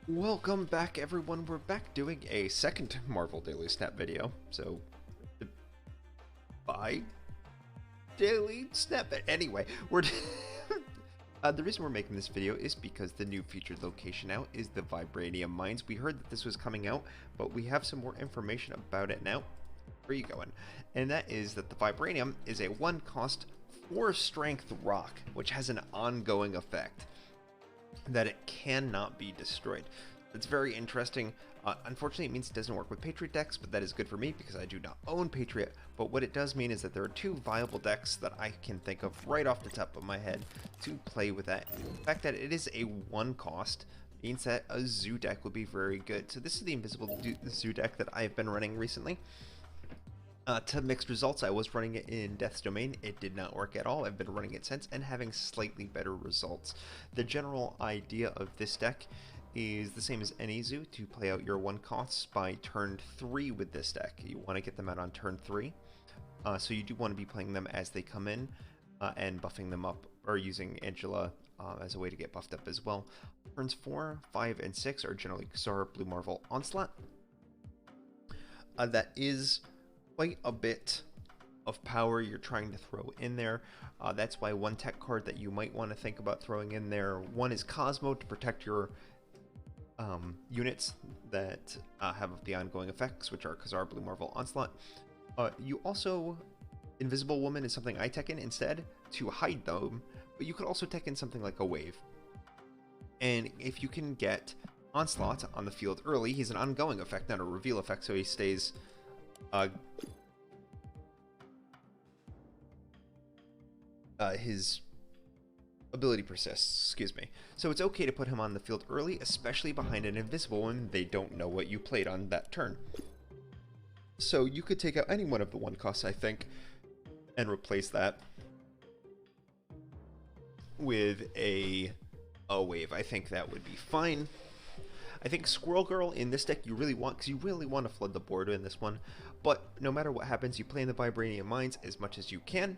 Welcome back, everyone. We're back doing a second Marvel Daily Snap video. So, bye, Daily Snap. Anyway, we're the reason we're making this video is because the new featured location out is the Vibranium mines. We heard that this was coming out, but we have some more information about it now. Where are you going? And that is that the Vibranium is a 1-cost 4-strength rock, which has an ongoing effect that it cannot be destroyed. That's very interesting. Unfortunately, it means it doesn't work with Patriot decks, but that is good for me because I do not own Patriot. But what it does mean is that there are two viable decks that I can think of right off the top of my head to play with that. The fact that it is a 1-cost means that a Zoo deck would be very good. So this is the Invisible Zoo deck that I've been running recently. To mixed results, I was running it in Death's Domain. It did not work at all. I've been running it since and having slightly better results. The general idea of this deck is the same as any Zoo, to play out your 1-costs by turn 3 with this deck. You want to get them out on turn 3, so you do want to be playing them as they come in and buffing them up, or using Angela as a way to get buffed up as well. Turns 4, 5, and 6 are generally Xar, Blue Marvel, Onslaught. That is quite a bit of power you're trying to throw in there. That's why one tech card that you might want to think about throwing in there, one is Cosmo to protect your units that have the ongoing effects, which are Khazar, Blue Marvel, Onslaught. You also, Invisible Woman is something I tech in instead to hide them, but you could also tech in something like a Wave. And if you can get Onslaught on the field early, he's an ongoing effect, not a reveal effect, so he stays his ability persists, excuse me. So it's okay to put him on the field early, especially behind an Invisible one. They don't know what you played on that turn. So you could take out any one of the 1-costs, I think, and replace that with a Wave. I think that would be fine. I think Squirrel Girl in this deck you really want, because you really want to flood the board in this one. But no matter what happens, you play in the Vibranium mines as much as you can.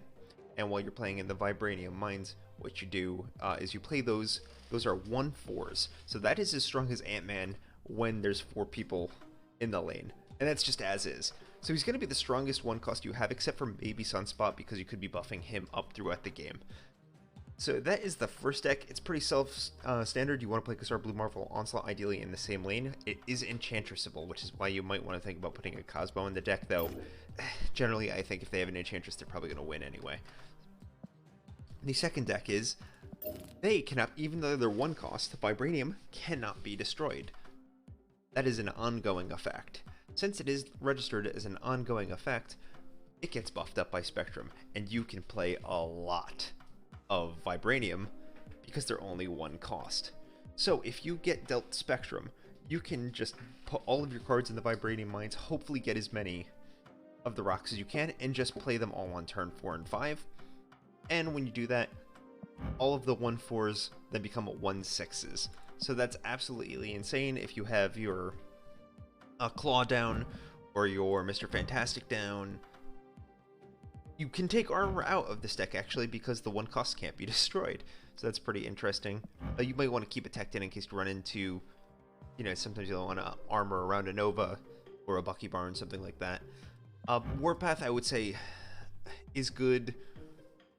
And while you're playing in the Vibranium mines, what you do is you play those are 1/4s. So that is as strong as Ant-Man when there's 4 people in the lane. And that's just as is. So he's going to be the strongest 1-cost you have, except for maybe Sunspot, because you could be buffing him up throughout the game. So that is the first deck. It's pretty self-standard. You want to play Khazar, Blue Marvel, Onslaught ideally in the same lane. It is Enchantressable, which is why you might want to think about putting a Cosmo in the deck, though generally I think if they have an Enchantress, they're probably going to win anyway. The second deck is, they cannot, even though they're 1-cost, Vibranium cannot be destroyed. That is an ongoing effect. Since it is registered as an ongoing effect, it gets buffed up by Spectrum, and you can play a lot of Vibranium because they're only 1-cost. So if you get dealt Spectrum, you can just put all of your cards in the Vibranium mines, hopefully get as many of the rocks as you can, and just play them all on turn 4 and 5. And when you do that, all of the 1/4s then become 1/6s. So that's absolutely insane. If you have your Claw down or your Mr. Fantastic down, you can take Armor out of this deck actually, because the 1-cost can't be destroyed. So that's pretty interesting. You might want to keep it teched in case you run into, you know, sometimes you'll want to armor around a Nova or a Bucky Barn, something like that. Warpath, I would say, is good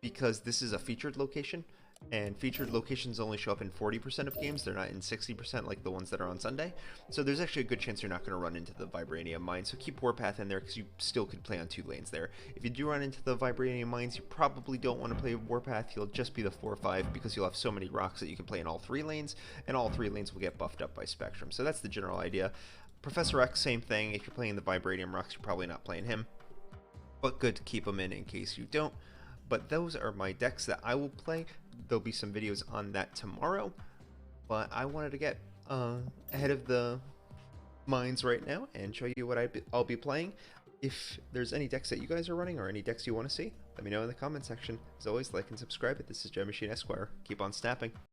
because this is a featured location, and featured locations only show up in 40% of games. They're not in 60% like the ones that are on Sunday. So there's actually a good chance you're not going to run into the Vibranium mines. So keep Warpath in there because you still could play on 2 lanes there. If you do run into the Vibranium mines, you probably don't want to play Warpath. You'll just be the 4/5 because you'll have so many rocks that you can play in all 3 lanes, and all 3 lanes will get buffed up by Spectrum. So that's the general idea. Professor X, same thing. If you're playing the Vibranium rocks, you're probably not playing him, but good to keep them in case you don't. But those are my decks that I will play. There'll be some videos on that tomorrow, but I wanted to get ahead of the mines right now and show you what I'll be playing. If there's any decks that you guys are running or any decks you want to see, let me know in the comment section. As always, like and subscribe. This is GemmachineEsq. Keep on snapping.